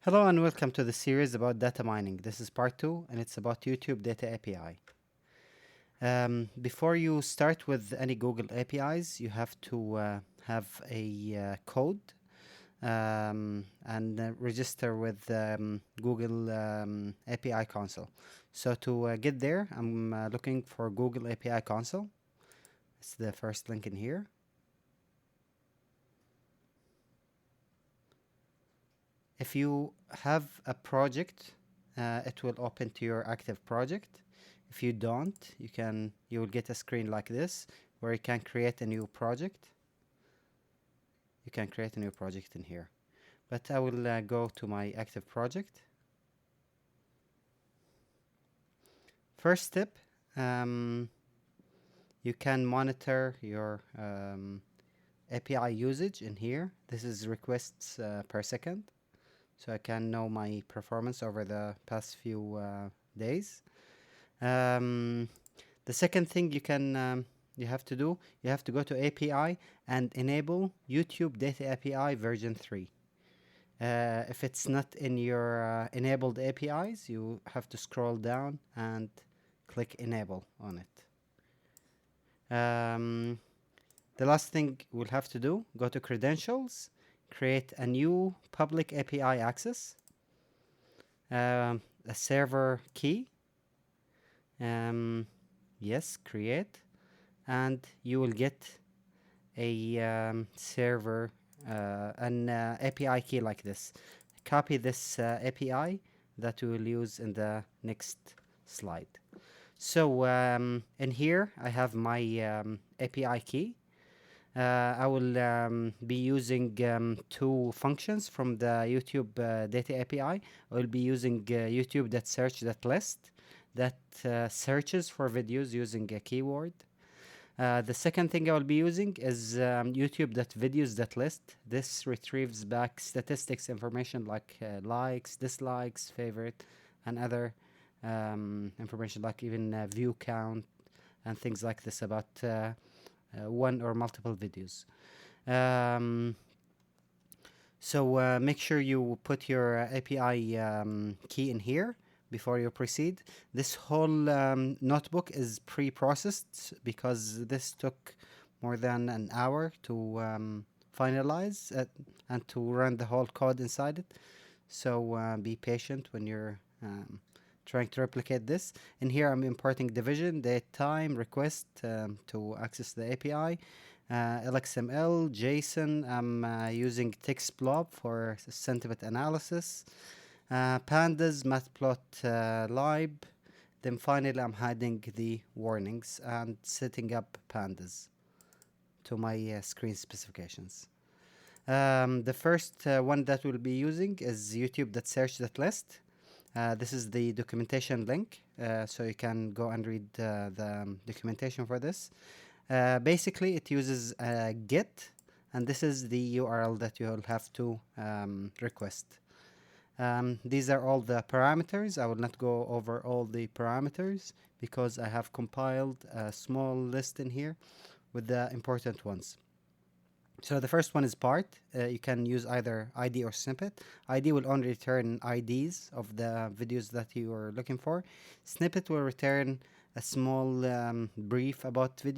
Hello and welcome to the series about data mining. This is part 2 and it's about YouTube Data API. Before you start with any Google APIs, you have to have a code and register with Google API console. So to get there, I'm looking for Google API console. It's the first link in here. If you have a project, it will open to your active project. If you don't, you will get a screen like this where you can create a new project. You can create a new project in here. But I will go to my active project. First step, you can monitor your API usage in here. This is requests per second. So I can know my performance over the past few days. The second thing you have to do, you have to go to API and enable YouTube Data API version 3. If it's not in your enabled APIs, you have to scroll down and click enable on it. The last thing we'll have to do, go to credentials, create a new public API access, a server key, yes, create, and you will get a server, an API key like this. Copy this API that we will use in the next slide. So in here I have my API key. I will be using two functions from the YouTube Data API. I will be using youtube.search.list that searches for videos using a keyword. The second thing I will be using is youtube.videos.list. This retrieves back statistics information like likes, dislikes, favorite, and other information like even view count and things like this about one or multiple videos. So make sure you put your API key in here before you proceed. This whole notebook is pre-processed because this took more than an hour to finalize and to run the whole code inside it. So be patient when you're trying to replicate this. In here I'm importing division, date, time, request to access the API, LXML, JSON. I'm using text blob for sentiment analysis, pandas, matplot lib. Then finally I'm hiding the warnings and setting up pandas to my screen specifications. The first one that we'll be using is youtube.search.list. This is the documentation link, so you can go and read the documentation for this. Basically, it uses get, and this is the URL that you'll have to request. These are all the parameters. I will not go over all the parameters because I have compiled a small list in here with the important ones. So the first one is part. You can use either ID or snippet. ID will only return IDs of the videos that you are looking for. Snippet will return a small brief about the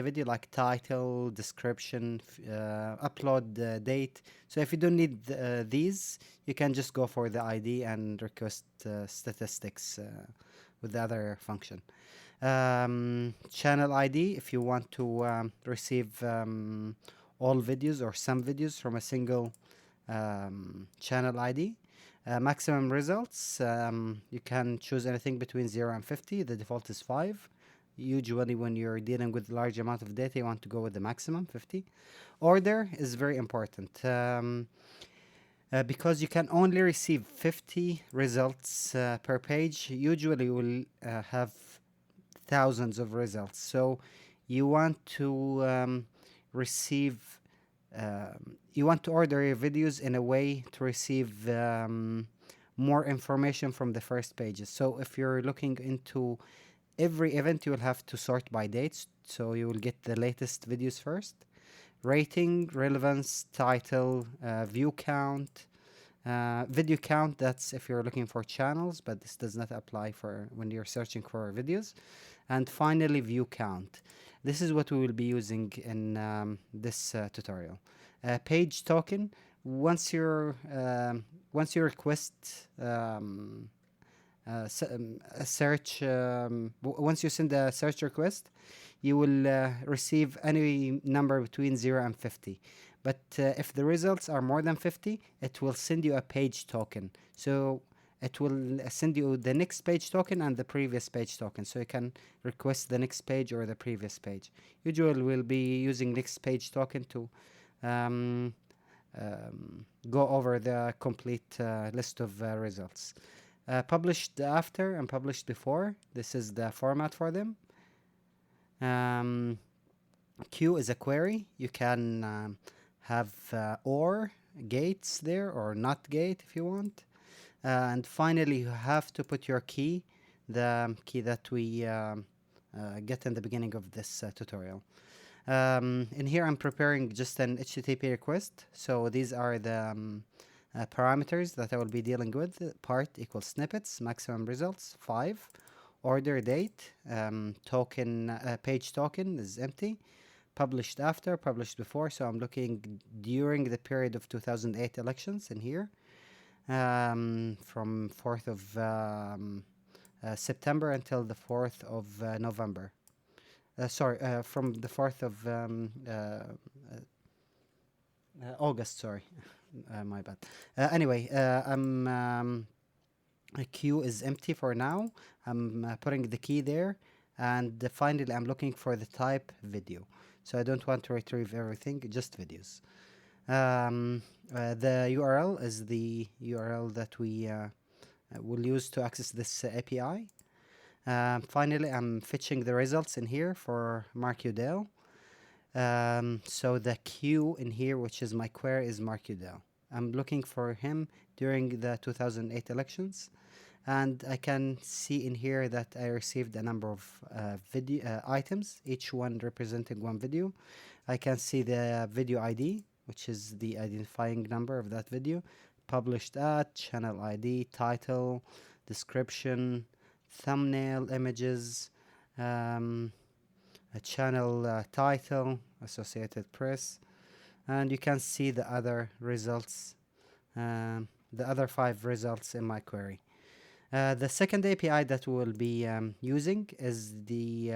video like title, description, upload date. So if you don't need these, you can just go for the ID and request statistics with the other function. Channel ID, if you want to receive all videos or some videos from a single channel ID. Maximum results, you can choose anything between 0 and 50. The default is 5. Usually when you're dealing with large amount of data, you want to go with the maximum 50. Order is very important because you can only receive 50 results per page. Usually you will have thousands of results, so you want to you want to order your videos in a way to receive more information from the first pages. So if you're looking into every event, you will have to sort by dates, so you will get the latest videos first. Rating, relevance, title, view count, Video count, that's if you're looking for channels, but this does not apply for when you're searching for videos. And finally, view count. This is what we will be using in this tutorial. Page token. Once you request a search, once you send a search request, you will receive any number between 0 and 50. But if the results are more than 50, it will send you a page token. So it will send you the next page token and the previous page token. So you can request the next page or the previous page. Usually we'll be using next page token to go over the complete list of results. Published after and published before. This is the format for them. Q is a query. You can have or gates there or not gate if you want. And finally, you have to put your key, the key that we get in the beginning of this tutorial. In here, I'm preparing just an HTTP request. So these are the parameters that I will be dealing with. Part equals snippets, maximum results, 5. Order date, token, page token is empty. Published after, published before. So I'm looking during the period of 2008 elections in here. From 4th of September until the 4th of November. From the 4th of August, sorry. My bad. Anyway, queue is empty for now. I'm putting the key there, and finally I'm looking for the type video. So I don't want to retrieve everything, just videos. The URL is the URL that we will use to access this API. Finally, I'm fetching the results in here for Mark Udell. So the Q in here, which is my query, is Mark Udell. I'm looking for him during the 2008 elections. And I can see in here that I received a number of video items, each one representing one video. I can see the video ID, which is the identifying number of that video, published at, channel ID, title, description, thumbnail, images, a channel title, Associated Press, and you can see the other results, the other 5 results in my query. The second API that we'll be using is the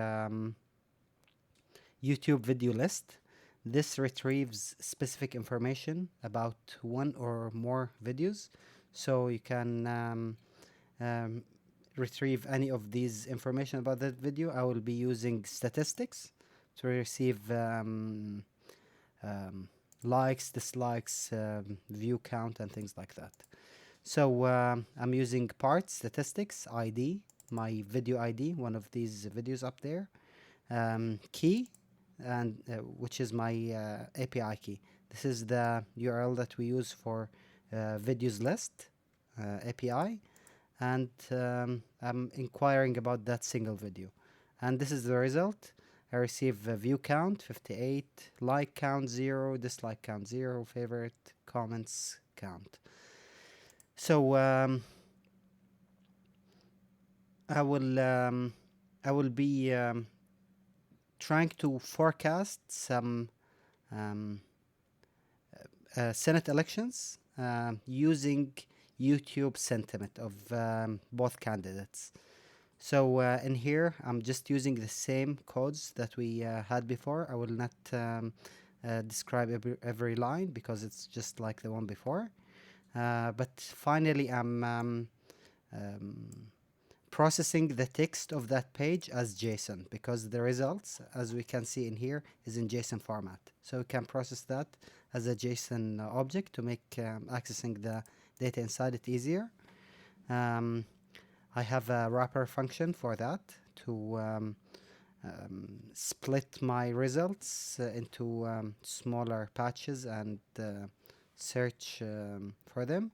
YouTube video list. This retrieves specific information about one or more videos. So you can retrieve any of these information about that video. I will be using statistics to receive likes, dislikes, view count, and things like that. So I'm using part statistics ID, my video ID, one of these videos up there, key, and which is my API key. This is the URL that we use for videos list API, and I'm inquiring about that single video. And this is the result. I receive view count 58, like count 0, dislike count 0, favorite, comments count. So I will be trying to forecast some Senate elections using YouTube sentiment of both candidates. So in here, I'm just using the same codes that we had before. I will not describe every line because it's just like the one before. But finally, I'm processing the text of that page as JSON because the results, as we can see in here, is in JSON format. So we can process that as a JSON object to make accessing the data inside it easier. I have a wrapper function for that to split my results into smaller patches and search for them.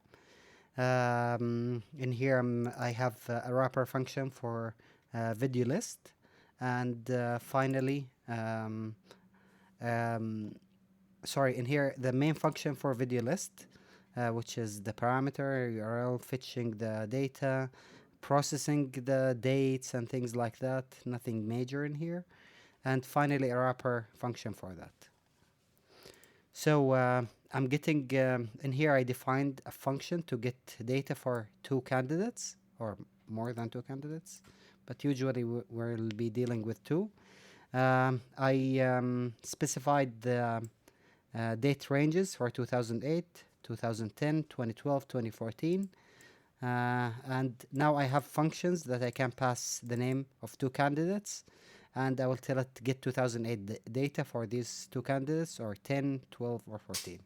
In here I have a wrapper function for video list, and finally in here the main function for video list which is the parameter URL, fetching the data, processing the dates and things like that. Nothing major in here. And finally, a wrapper function for that. So I'm getting in here, I defined a function to get data for 2 candidates or more than 2 candidates, but usually we'll be dealing with 2. I specified the date ranges for 2008, 2010, 2012, 2014. And now I have functions that I can pass the name of 2 candidates, and I will tell it to get 2008 data for these 2 candidates, or 10, 12, or 14.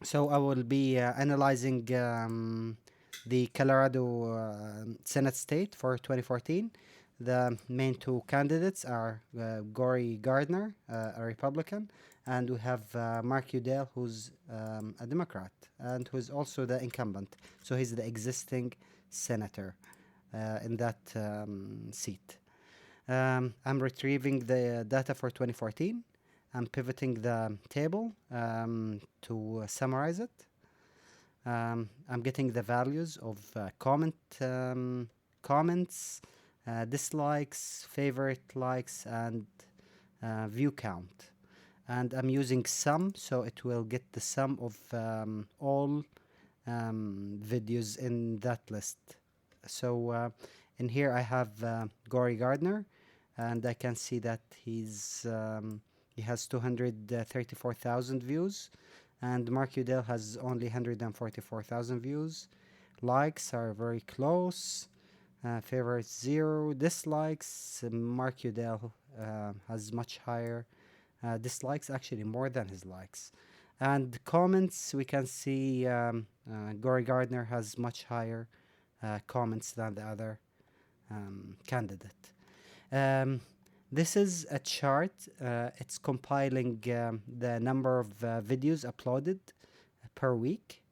So I will be analyzing the Colorado Senate state for 2014. The main 2 candidates are Gory Gardner, a Republican, and we have Mark Udell, who's a Democrat, and who's also the incumbent. So he's the existing senator in that seat. I'm retrieving the data for 2014. I'm pivoting the table to summarize it. I'm getting the values of comments, dislikes, favorite likes, and view count. And I'm using sum, so it will get the sum of all videos in that list. So in here I have Gory Gardner, and I can see that he has 234,000 views, and Mark Udell has only 144,000 views. Likes are very close. Favorites 0. Dislikes, Mark Udell has much higher dislikes, actually more than his likes. And comments, we can see Gory Gardner has much higher comments than the other candidate. This is a chart. It's compiling the number of videos uploaded per week.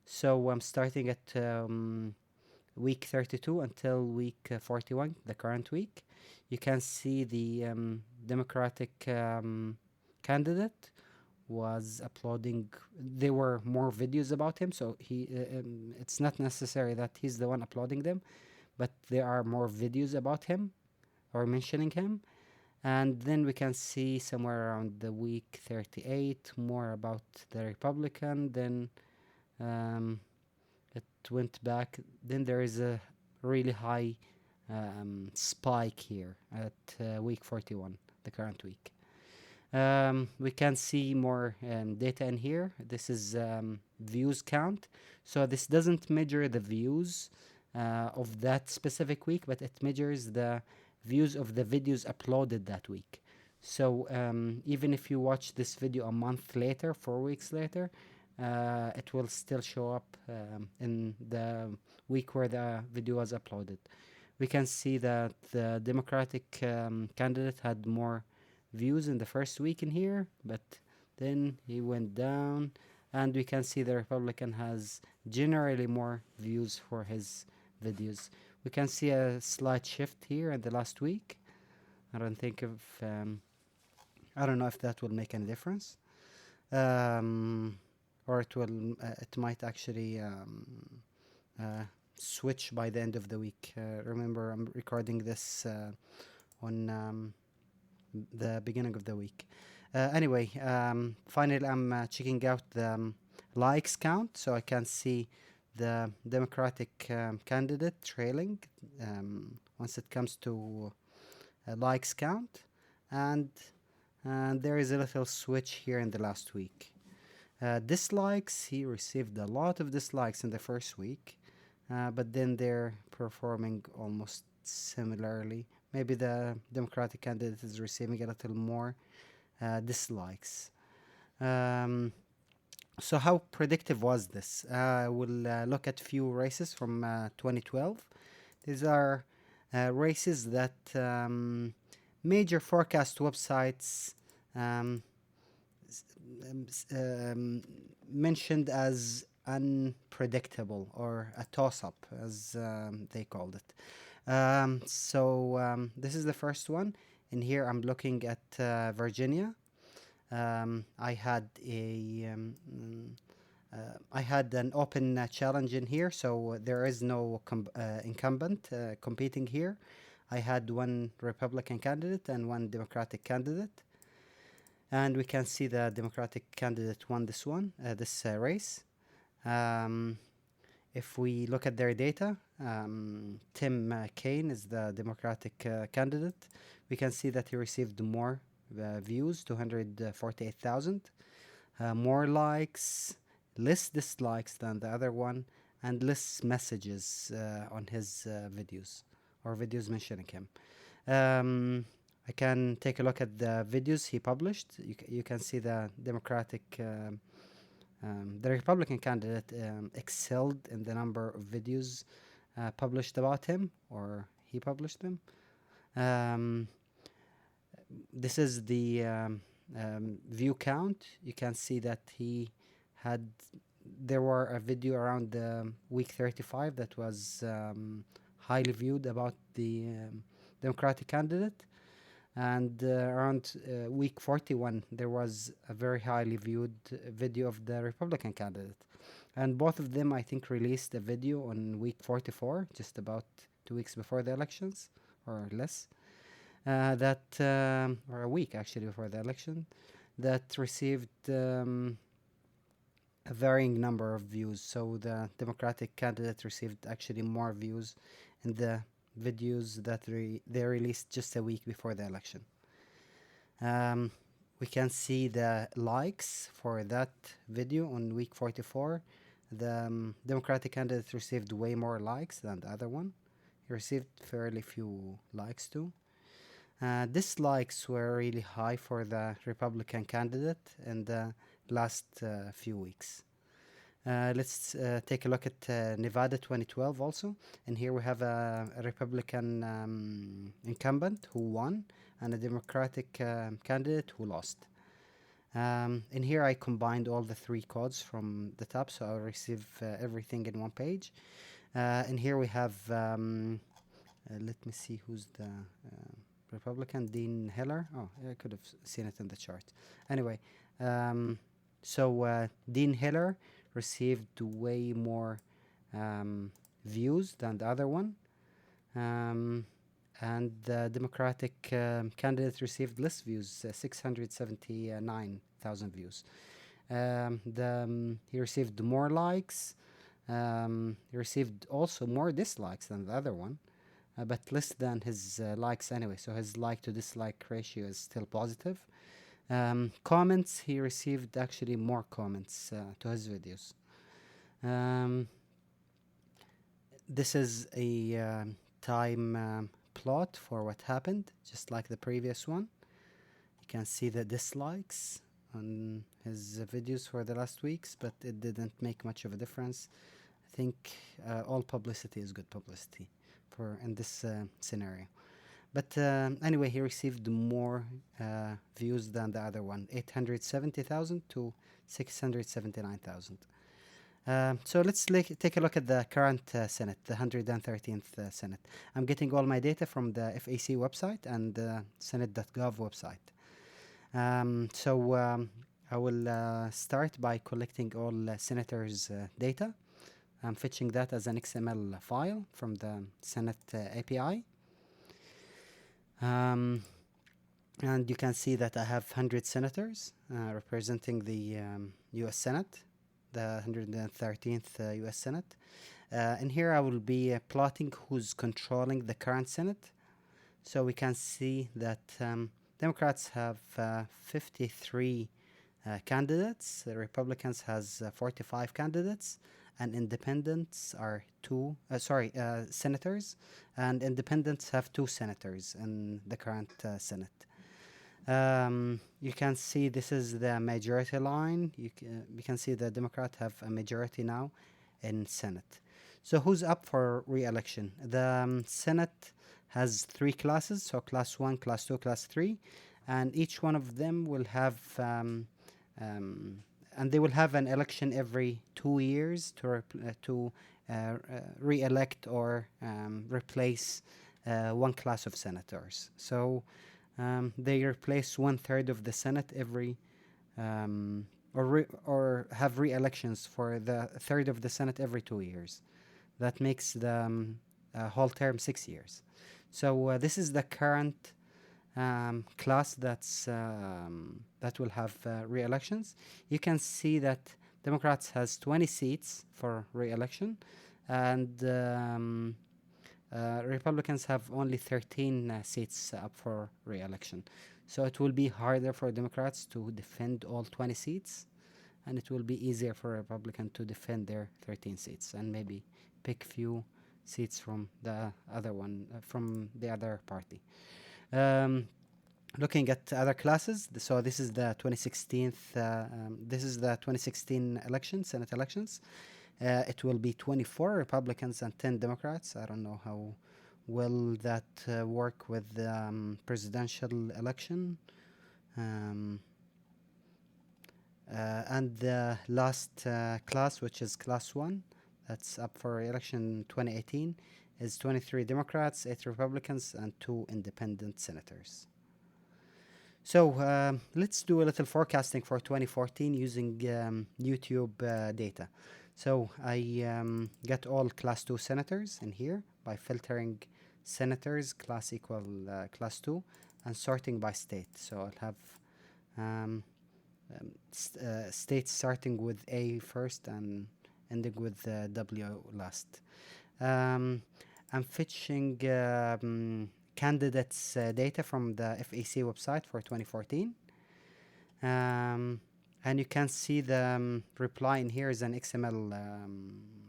So I'm starting at week 32 until week 41, the current week. You can see the Democratic candidate was uploading. There were more videos about him, so it's not necessary that he's the one uploading them, but there are more videos about him or mentioning him. And then we can see somewhere around the week 38 more about the Republican. Then it went back. Then there is a really high spike here at week 41, the current week. We can see more data in here. This is views count. So this doesn't measure the views of that specific week, but it measures the views of the videos uploaded that week. So even if you watch this video a month later, 4 weeks later, it will still show up in the week where the video was uploaded. We can see that the Democratic candidate had more views in the first week in here, but then he went down, and we can see the Republican has generally more views for his videos. We can see a slight shift here in the last week. I don't know if that will make any difference, or it might actually switch by the end of the week. Remember, I'm recording this on the beginning of the week. Anyway, finally, I'm checking out the likes count, so I can see the Democratic candidate trailing once it comes to likes count, and there is a little switch here in the last week. Dislikes, he received a lot of dislikes in the first week, but then they're performing almost similarly. Maybe the Democratic candidate is receiving a little more dislikes. So how predictive was this? We'll look at few races from 2012. These are races that major forecast websites mentioned as unpredictable, or a toss-up, as they called it. So this is the first one. In here I'm looking at Virginia. I had I had an open challenge in here, so there is no incumbent competing here. I had one Republican candidate and one Democratic candidate, and we can see the Democratic candidate won this one, this race. Um, if we look at their data, Tim Kaine is the Democratic candidate. We can see that he received more views, 248,000, more likes, less dislikes than the other one, and less messages on his videos or videos mentioning him. I can take a look at the videos he published. You can see the the Republican candidate excelled in the number of videos published about him, or he published them. Um, this is the view count. You can see that had there were a video around week 35 that was highly viewed about the Democratic candidate, and around week 41 there was a very highly viewed video of the Republican candidate, and both of them I think released a video on week 44, just about 2 weeks before the elections or less, or a week actually before the election, that received a varying number of views. So the Democratic candidate received actually more views in the videos that they released just a week before the election. We can see the likes for that video on week 44. The Democratic candidate received way more likes than the other one. He received fairly few likes too. Dislikes were really high for the Republican candidate in the last few weeks. Let's take a look at Nevada 2012 also. And here we have a Republican incumbent who won and a Democratic candidate who lost. In here I combined all the three codes from the top, so I'll receive everything in one page. And here we have, let me see who's the Republican, Dean Hiller. Oh, I could have seen it in the chart. Anyway, so Dean Hiller received way more views than the other one, and the Democratic candidate received less views, 679,000 views. He received more likes. He received also more dislikes than the other one, but less than his likes anyway, so his like to dislike ratio is still positive. Comments, he received actually more comments to his videos. This is a time plot for what happened, just like the previous one. You can see the dislikes on his videos for the last weeks, but it didn't make much of a difference. I think all publicity is good publicity in this scenario. But anyway, he received more views than the other one, 870,000 to 679,000. So let's take a look at the current Senate, the 113th Senate. I'm getting all my data from the FAC website and the Senate.gov website. I will start by collecting all senators' data. I'm fetching that as an XML file from the Senate API. And you can see that I have 100 senators representing the US Senate, the 113th US Senate. And here I will be plotting who's controlling the current Senate. So we can see that Democrats have 53 candidates, the Republicans has 45 candidates, and independents are senators, and independents have 2 senators in the current Senate. You can see this is the majority line. You can see the Democrats have a majority now in Senate. So who's up for re-election? The Senate has 3 classes, so class 1, class 2, class 3, and each one of them will have and they will have an election every 2 years to re-elect or replace one class of senators. So they replace 1/3 of the Senate every or have re-elections for the third of the Senate every 2 years. That makes the whole term 6 years. So this is the current class that will have re-elections. You can see that Democrats has 20 seats for re-election, and Republicans have only 13 seats up for re-election. So it will be harder for Democrats to defend all 20 seats, and it will be easier for Republicans to defend their 13 seats and maybe pick few seats from the other one, from the other party. Um, Looking at other classes, so this is the 2016 election, Senate elections. It will be 24 Republicans and 10 Democrats. I don't know how will that work with the presidential election. Um, and the last class, which is class 1, that's up for election 2018, is 23 Democrats, 8 Republicans, and 2 independent senators. So let's do a little forecasting for 2014 using YouTube data. So I get all class 2 senators in here by filtering senators class equal class 2 and sorting by state. So I'll have states starting with A first and ending with W last. I'm fetching candidates data from the FEC website for 2014. And you can see the reply in here is an XML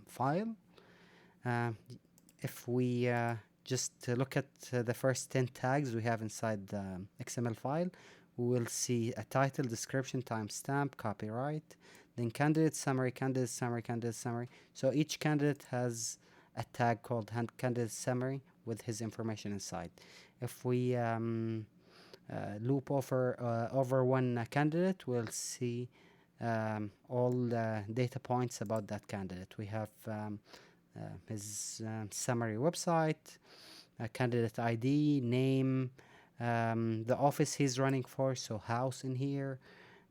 file. If we just look at the first 10 tags we have inside the XML file, we will see a title, description, timestamp, copyright, then candidate summary, candidate summary, candidate summary. So each candidate has a tag called candidate summary with his information inside. If we loop over one candidate, we'll see all data points about that candidate. We have his summary website, candidate ID, name, the office he's running for, so house in here,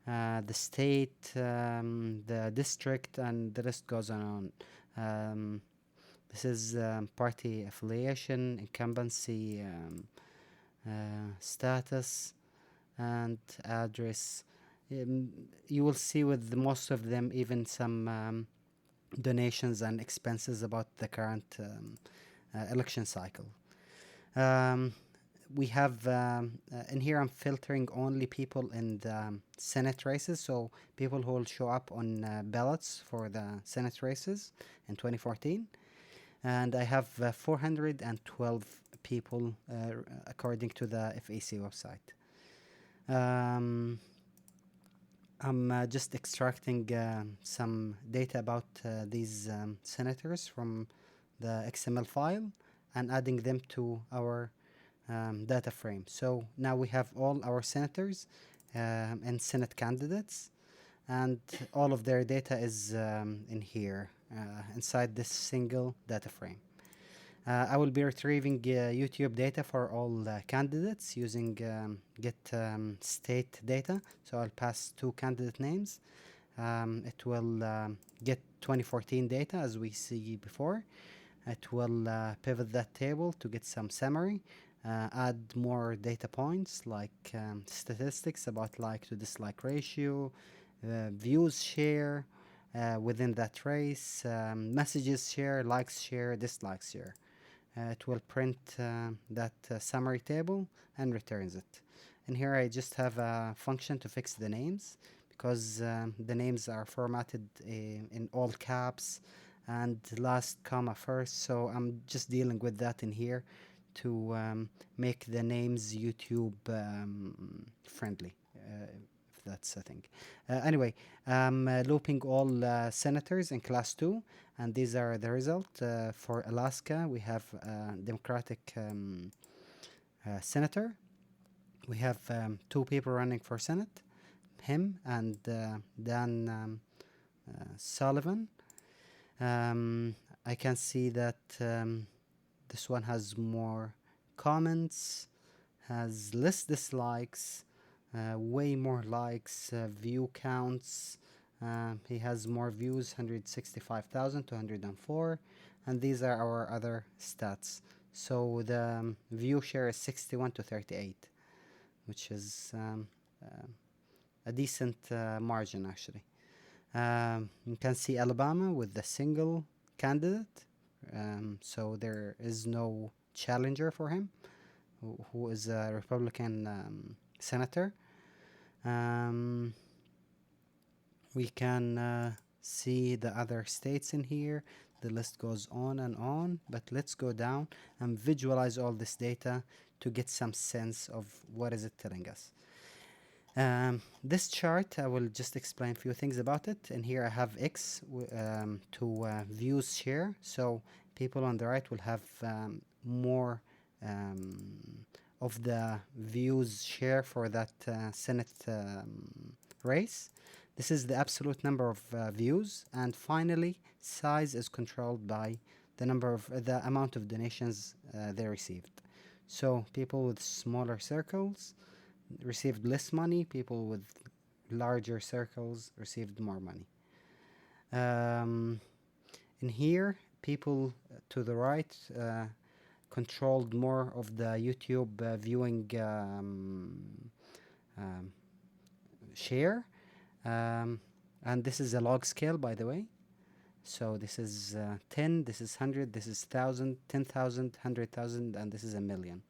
the state, the district, and the list goes on. This is party affiliation, incumbency, status, and address. You will see with most of them even some donations and expenses about the current election cycle. We have in here I'm filtering only people in the Senate races, so people who will show up on ballots for the Senate races in 2014. And I have 412 people according to the FEC website. I'm just extracting some data about these senators from the XML file and adding them to our data frame. So now we have all our senators and Senate candidates, and all of their data is in here inside this single data frame. I will be retrieving YouTube data for all candidates using get state data. So I'll pass 2 candidate names. It will get 2014 data as we see before. It will pivot that table to get some summary, add more data points like statistics about like to dislike ratio, views share within that race, messages share, likes share, dislikes share. It will print that summary table and returns it. And here I just have a function to fix the names because the names are formatted in all caps and last comma first, so I'm just dealing with that in here to make the names YouTube friendly, if that's a thing. Anyway, I'm looping all senators in class 2, and these are the result. For Alaska, we have Democratic senator. We have 2 people running for Senate, him and Dan Sullivan. I can see that this one has more comments, has less dislikes, way more likes, view counts. He has more views, 165,204, and these are our other stats. So the view share is 61 to 38, which is a decent margin actually. You can see Alabama with the single candidate, so there is no challenger for him, who is a Republican senator. Um, we can see the other states in here. The list goes on, but let's go down and visualize all this data to get some sense of what is it telling us. This chart, I will just explain a few things about it. And here I have X to views share. So people on the right will have more of the views share for that Senate race. This is the absolute number of views. And finally, size is controlled by the number of the amount of donations they received. So people with smaller circles received less money. People with larger circles received more money. In here, people to the right controlled more of the YouTube viewing share. And this is a log scale, by the way. So this is 10, this is 100, this is 1,000, 10,000, 100,000, and this is a million.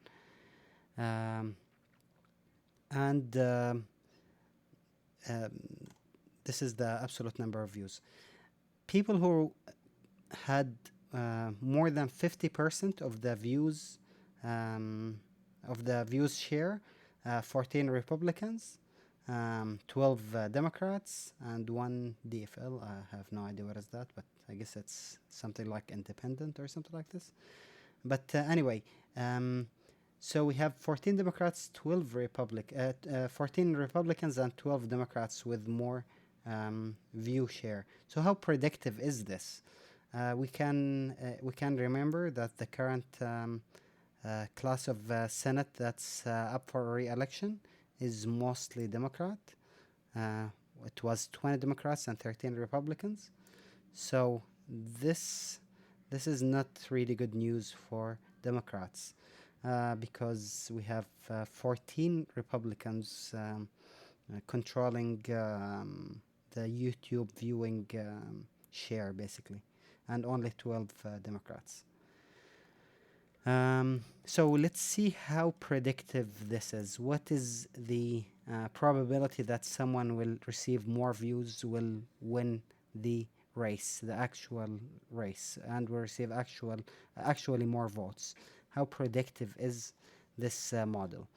This is the absolute number of views. People who had more than 50% of the views share, 14 Republicans, 12 Democrats, and 1 DFL. I have no idea what is that, but I guess it's something like independent or something like this. But anyway, so we have 14 Democrats, 14 Republicans, and 12 Democrats with more view share. So how predictive is this? We can remember that the current class of Senate that's up for re-election is mostly Democrat. It was 20 Democrats and 13 Republicans. So this is not really good news for Democrats. Because we have 14 Republicans controlling the YouTube viewing share, basically, and only 12 Democrats. So let's see how predictive this is. What is the probability that someone will receive more views, will win the race, the actual race, and will receive actually more votes? How predictive is this model?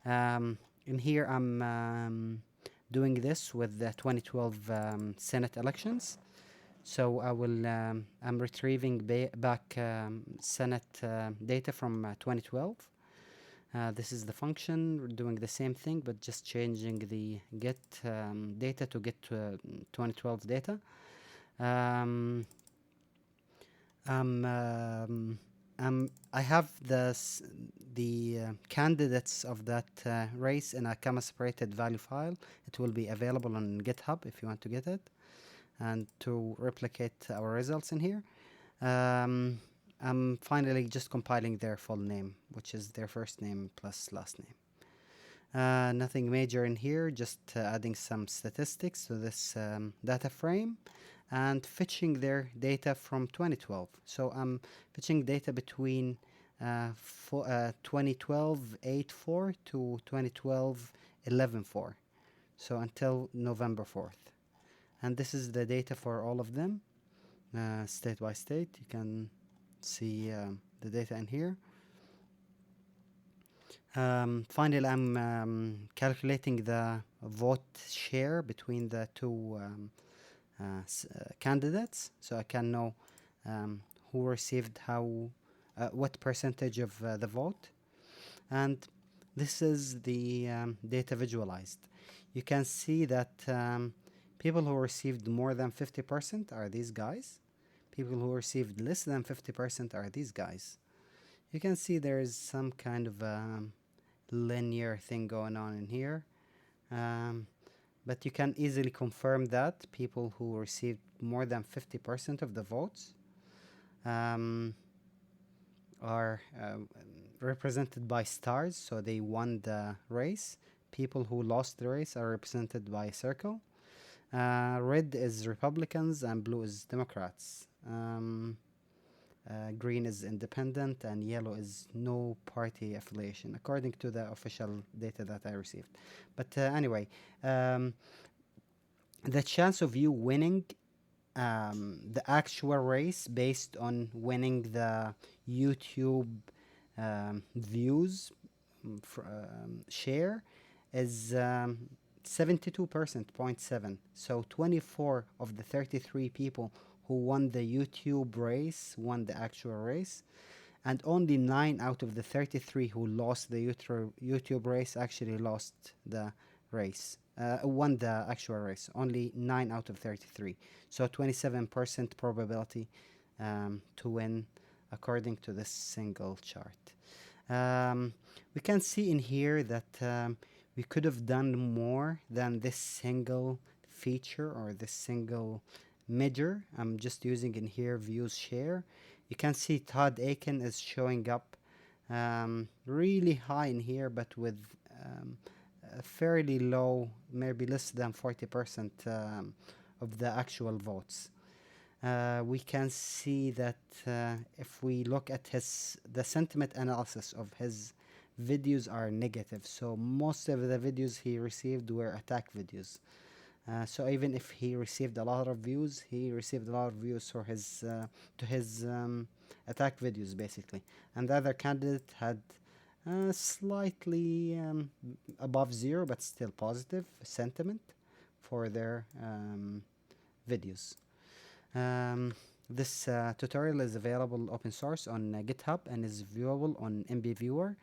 In here, I'm doing this with the 2012 Senate elections. So I'm retrieving back Senate data from 2012. This is the function. We're doing the same thing, but just changing the get data to get 2012 data. I have the candidates of that race in a comma separated value file. It will be available on GitHub if you want to get it, and to replicate our results in here. I'm finally just compiling their full name, which is their first name plus last name. Nothing major in here, just adding some statistics to this data frame and fetching their data from 2012. So I'm fetching data between 2012 8.4 to 2012 11.4, so until November 4th. And this is the data for all of them, state by state. You can see the data in here. Finally, I'm calculating the vote share between the two candidates, so I can know who received what percentage of the vote. And this is the data visualized. You can see that people who received more than 50% are these guys. People who received less than 50% are these guys. You can see there is some kind of linear thing going on in here. Um, but you can easily confirm that people who received more than 50% of the votes um, are represented by stars, so they won the race. People who lost the race are represented by a circle. Red is Republicans and blue is Democrats. Green is independent and yellow is no party affiliation, according to the official data that I received. But anyway, um, the chance of you winning the actual race based on winning the YouTube views share is 72%, 0.7. So 24 of the 33 people who won the YouTube race won the actual race, and only 9 out of the 33 who lost the YouTube race actually lost the race. Won the actual race. Only 9 out of 33. So 27% probability to win according to this single chart. We can see in here that we could have done more than this single feature or this single measure. I'm just using in here views share. You can see Todd Aiken is showing up really high in here, but with a fairly low, maybe less than 40% of the actual votes. We can see that if we look at the sentiment analysis of his videos are negative, so most of the videos he received were attack videos. So even if he received a lot of views, he received a lot of views for his to his attack videos basically, and the other candidate had slightly above zero, but still positive sentiment for their videos. This tutorial is available open source on GitHub and is viewable on NBViewer.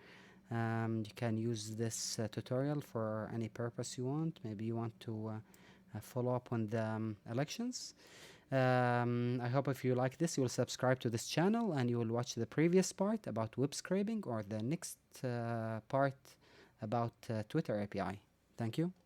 You can use this tutorial for any purpose you want. Maybe you want to follow up on the elections. I hope if you like this, you will subscribe to this channel and you will watch the previous part about web scraping or the next part about Twitter API. Thank you.